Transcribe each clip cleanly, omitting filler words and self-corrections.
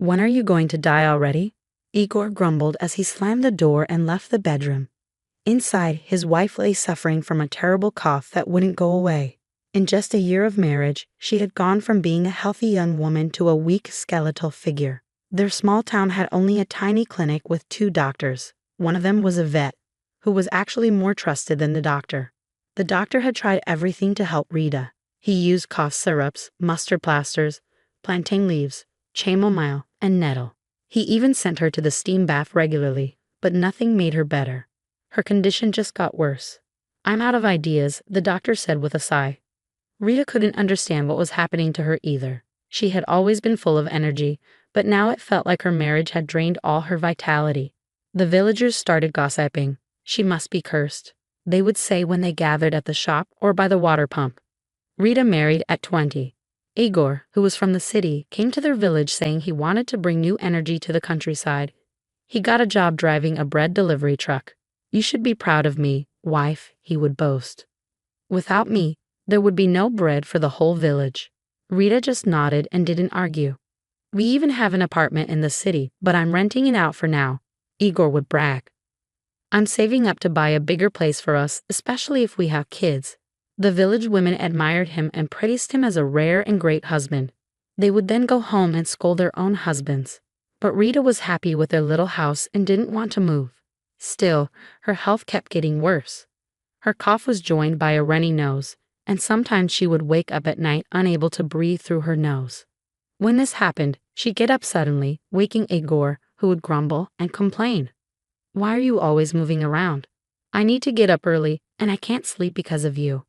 When are you going to die already? Igor grumbled as he slammed the door and left the bedroom. Inside, his wife lay suffering from a terrible cough that wouldn't go away. In just a year of marriage, she had gone from being a healthy young woman to a weak skeletal figure. Their small town had only a tiny clinic with 2 doctors. One of them was a vet, who was actually more trusted than the doctor. The doctor had tried everything to help Rita. He used cough syrups, mustard plasters, plantain leaves, chamomile, and nettle. He even sent her to the steam bath regularly, but nothing made her better. Her condition just got worse. "I'm out of ideas," the doctor said with a sigh. Rita couldn't understand what was happening to her either. She had always been full of energy, but now it felt like her marriage had drained all her vitality. The villagers started gossiping. She must be cursed, they would say when they gathered at the shop or by the water pump. Rita married at 20. Igor, who was from the city, came to their village saying he wanted to bring new energy to the countryside. He got a job driving a bread delivery truck. "You should be proud of me, wife," he would boast. "Without me, there would be no bread for the whole village." Rita just nodded and didn't argue. "We even have an apartment in the city, but I'm renting it out for now," Igor would brag. "I'm saving up to buy a bigger place for us, especially if we have kids." The village women admired him and praised him as a rare and great husband. They would then go home and scold their own husbands. But Rita was happy with their little house and didn't want to move. Still, her health kept getting worse. Her cough was joined by a runny nose, and sometimes she would wake up at night unable to breathe through her nose. When this happened, she'd get up suddenly, waking Igor, who would grumble and complain. "Why are you always moving around? I need to get up early, and I can't sleep because of you,"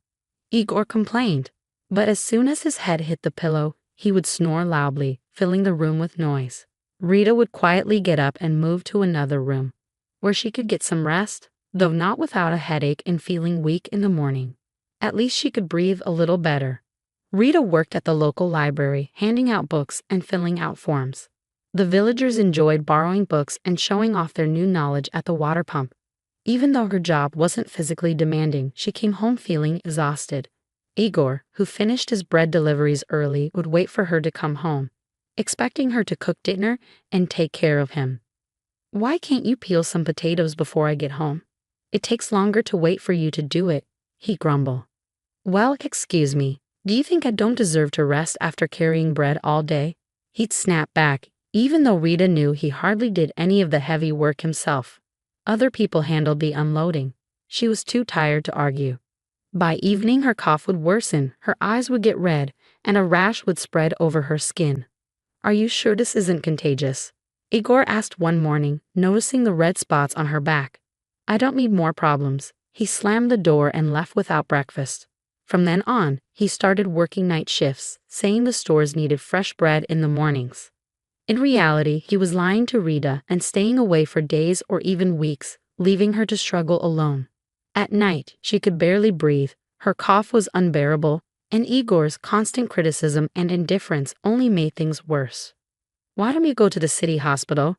Igor complained. But as soon as his head hit the pillow, he would snore loudly, filling the room with noise. Rita would quietly get up and move to another room, where she could get some rest, though not without a headache and feeling weak in the morning. At least she could breathe a little better. Rita worked at the local library, handing out books and filling out forms. The villagers enjoyed borrowing books and showing off their new knowledge at the water pump. Even though her job wasn't physically demanding, she came home feeling exhausted. Igor, who finished his bread deliveries early, would wait for her to come home, expecting her to cook dinner and take care of him. "Why can't you peel some potatoes before I get home? It takes longer to wait for you to do it," he'd grumble. "Well, excuse me, do you think I don't deserve to rest after carrying bread all day?" He'd snap back, even though Rita knew he hardly did any of the heavy work himself. Other people handled the unloading. She was too tired to argue. By evening, her cough would worsen, her eyes would get red, and a rash would spread over her skin. "Are you sure this isn't contagious?" Igor asked one morning, noticing the red spots on her back. "I don't need more problems." He slammed the door and left without breakfast. From then on, he started working night shifts, saying the stores needed fresh bread in the mornings. In reality, he was lying to Rita and staying away for days or even weeks, leaving her to struggle alone. At night, she could barely breathe, her cough was unbearable, and Igor's constant criticism and indifference only made things worse. "Why don't you go to the city hospital?"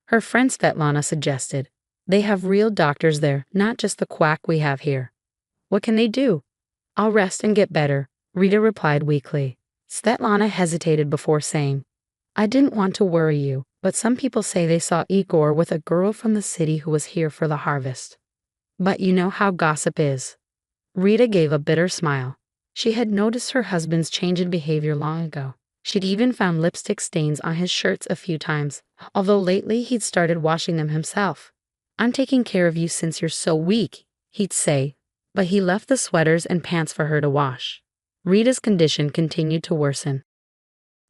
her friend Svetlana suggested. "They have real doctors there, not just the quack we have here." "What can they do?" "I'll rest and get better," Rita replied weakly. Svetlana hesitated before saying, "I didn't want to worry you, but some people say they saw Igor with a girl from the city who was here for the harvest. But you know how gossip is." Rita gave a bitter smile. She had noticed her husband's change in behavior long ago. She'd even found lipstick stains on his shirts a few times, although lately he'd started washing them himself. "I'm taking care of you since you're so weak," he'd say, but he left the sweaters and pants for her to wash. Rita's condition continued to worsen.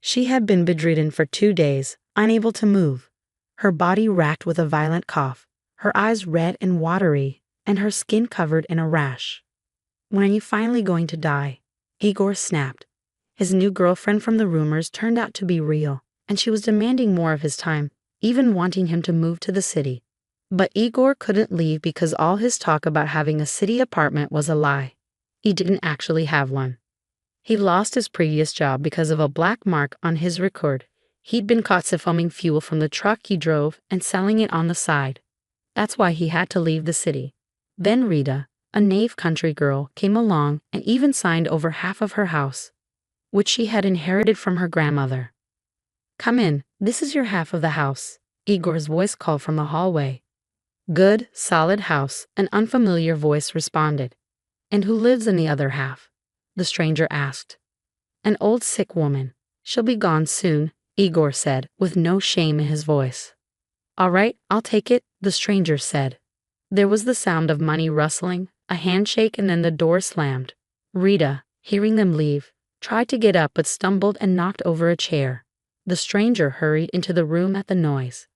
She had been bedridden for 2 days, unable to move, her body racked with a violent cough, her eyes red and watery, and her skin covered in a rash. "When are you finally going to die?" Igor snapped. His new girlfriend from the rumors turned out to be real, and she was demanding more of his time, even wanting him to move to the city. But Igor couldn't leave because all his talk about having a city apartment was a lie. He didn't actually have one. He lost his previous job because of a black mark on his record. He'd been caught siphonning fuel from the truck he drove and selling it on the side. That's why he had to leave the city. Then Rita, a naive country girl, came along and even signed over half of her house, which she had inherited from her grandmother. "Come in," This is your half of the house, Igor's voice called from the hallway. Good, solid house, an unfamiliar voice responded. And who lives in the other half? The stranger asked. An old sick woman. She'll be gone soon, Igor said, with no shame in his voice. All right, I'll take it, the stranger said. There was the sound of money rustling, a handshake, and then the door slammed. Rita, hearing them leave, tried to get up but stumbled and knocked over a chair. The stranger hurried into the room at the noise.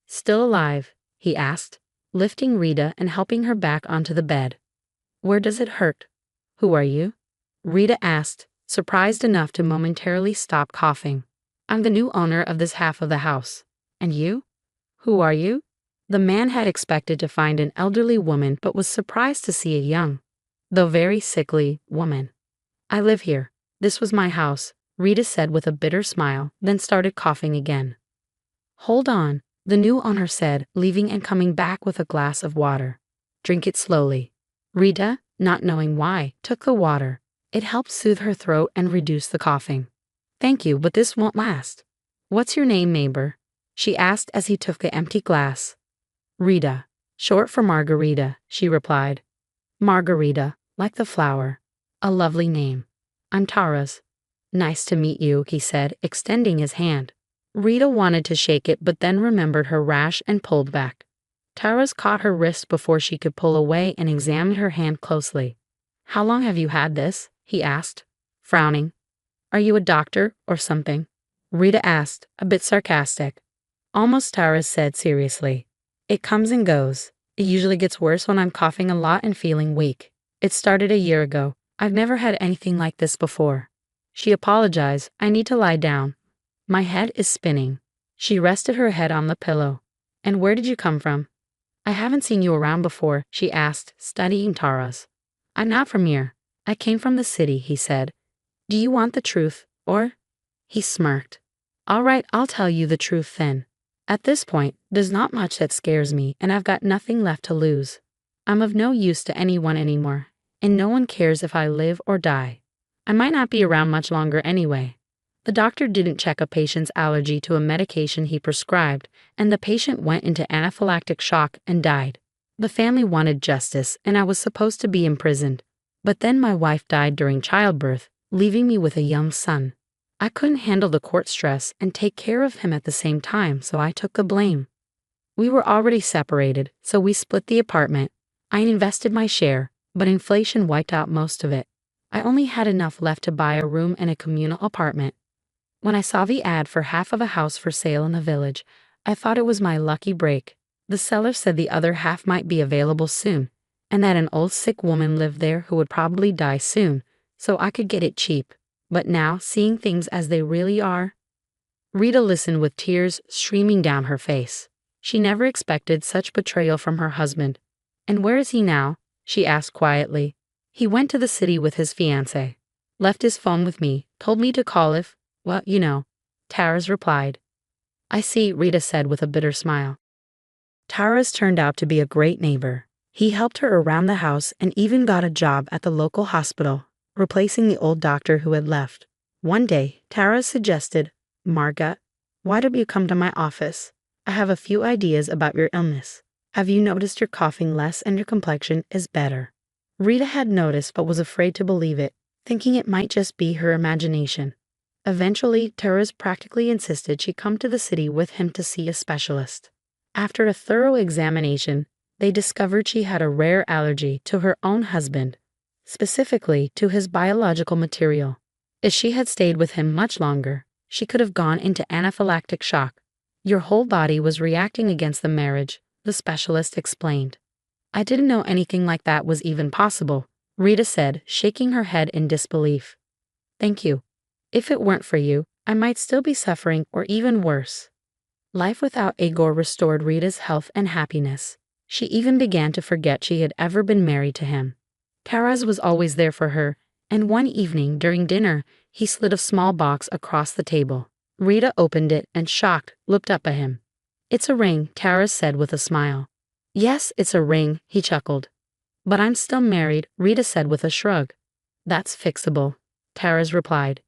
Still alive? He asked, lifting Rita and helping her back onto the bed. Where does it hurt? Who are you? Rita asked, surprised enough to momentarily stop coughing. I'm the new owner of this half of the house. And you? Who are you? The man had expected to find an elderly woman but was surprised to see a young, though very sickly, woman. I live here. This was my house, Rita said with a bitter smile, then started coughing again. Hold on, the new owner said, leaving and coming back with a glass of water. Drink it slowly. Rita, not knowing why, took the water. It helped soothe her throat and reduce the coughing. Thank you, but this won't last. What's your name, neighbor? She asked as he took the empty glass. Rita, short for Margarita, she replied. Margarita, like the flower. A lovely name. I'm Taras. Nice to meet you, he said, extending his hand. Rita wanted to shake it but then remembered her rash and pulled back. Taras caught her wrist before she could pull away and examined her hand closely. How long have you had this? He asked, frowning. Are you a doctor or something? Rita asked, a bit sarcastic. Almost, Taras said seriously. It comes and goes. It usually gets worse when I'm coughing a lot and feeling weak. It started a year ago. I've never had anything like this before. She apologized. I need to lie down. My head is spinning. She rested her head on the pillow. And where did you come from? I haven't seen you around before, she asked, studying Taras. I'm not from here. I came from the city, he said. Do you want the truth, or? He smirked. All right, I'll tell you the truth then. At this point, there's not much that scares me, and I've got nothing left to lose. I'm of no use to anyone anymore, and no one cares if I live or die. I might not be around much longer anyway. The doctor didn't check a patient's allergy to a medication he prescribed, and the patient went into anaphylactic shock and died. The family wanted justice, and I was supposed to be imprisoned. But then my wife died during childbirth, leaving me with a young son. I couldn't handle the court stress and take care of him at the same time, so I took the blame. We were already separated, so we split the apartment. I invested my share, but inflation wiped out most of it. I only had enough left to buy a room in a communal apartment. When I saw the ad for half of a house for sale in the village, I thought it was my lucky break. The seller said the other half might be available soon, and that an old sick woman lived there who would probably die soon, so I could get it cheap. But now, seeing things as they really are... Rita listened with tears streaming down her face. She never expected such betrayal from her husband. And where is he now? She asked quietly. He went to the city with his fiancée. Left his phone with me, told me to call if, well, you know, Taras replied. I see, Rita said with a bitter smile. Taras turned out to be a great neighbor. He helped her around the house and even got a job at the local hospital, replacing the old doctor who had left. One day, Taras suggested, Marga, why don't you come to my office? I have a few ideas about your illness. Have you noticed you're coughing less and your complexion is better? Rita had noticed but was afraid to believe it, thinking it might just be her imagination. Eventually, Taras practically insisted she come to the city with him to see a specialist. After a thorough examination, they discovered she had a rare allergy to her own husband, specifically to his biological material. If she had stayed with him much longer, she could have gone into anaphylactic shock. Your whole body was reacting against the marriage, the specialist explained. I didn't know anything like that was even possible, Rita said, shaking her head in disbelief. Thank you. If it weren't for you, I might still be suffering or even worse. Life without Igor restored Rita's health and happiness. She even began to forget she had ever been married to him. Taras was always there for her, and one evening during dinner, he slid a small box across the table. Rita opened it and, shocked, looked up at him. It's a ring, Taras said with a smile. Yes, it's a ring, he chuckled. But I'm still married, Rita said with a shrug. That's fixable, Taras replied.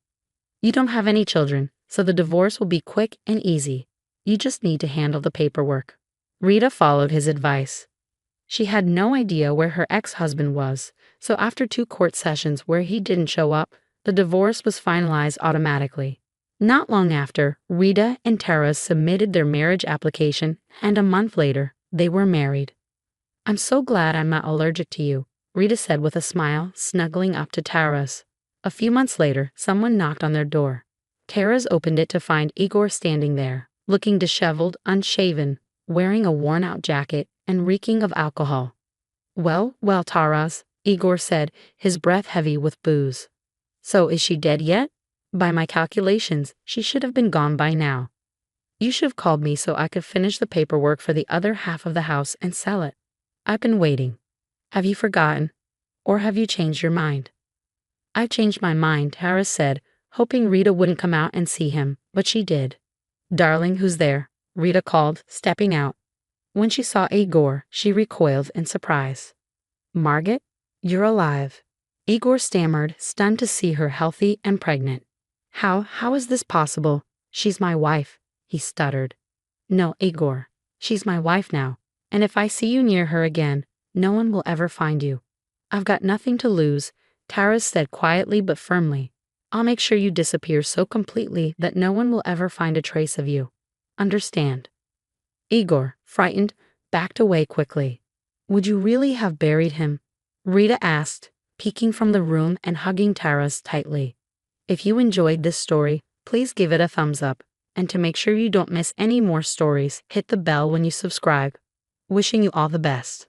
You don't have any children, so the divorce will be quick and easy. You just need to handle the paperwork. Rita followed his advice. She had no idea where her ex-husband was, so after 2 court sessions where he didn't show up, the divorce was finalized automatically. Not long after, Rita and Tara submitted their marriage application, and a month later, they were married. "I'm so glad I'm not allergic to you," Rita said with a smile, snuggling up to Tara's. A few months later, someone knocked on their door. Tara's opened it to find Igor standing there, looking disheveled, unshaven, wearing a worn-out jacket, and reeking of alcohol. Well, Taras," Igor said, his breath heavy with booze. "So is she dead yet? By my calculations, she should have been gone by now. You should have called me so I could finish the paperwork for the other half of the house and sell it. I've been waiting. Have you forgotten? Or have you changed your mind?" "I've changed my mind," Taras said, hoping Rita wouldn't come out and see him, but she did. "Darling, who's there?" Rita called, stepping out. When she saw Igor, she recoiled in surprise. "Margit, you're alive," Igor stammered, stunned to see her healthy and pregnant. How is this possible? She's my wife," he stuttered. "No, Igor, she's my wife now, and if I see you near her again, no one will ever find you." "I've got nothing to lose," Taras said quietly but firmly. "I'll make sure you disappear so completely that no one will ever find a trace of you. Understand?" Igor, frightened, backed away quickly. "Would you really have buried him?" Rita asked, peeking from the room and hugging Taras tightly. If you enjoyed this story, please give it a thumbs up, and to make sure you don't miss any more stories, hit the bell when you subscribe. Wishing you all the best.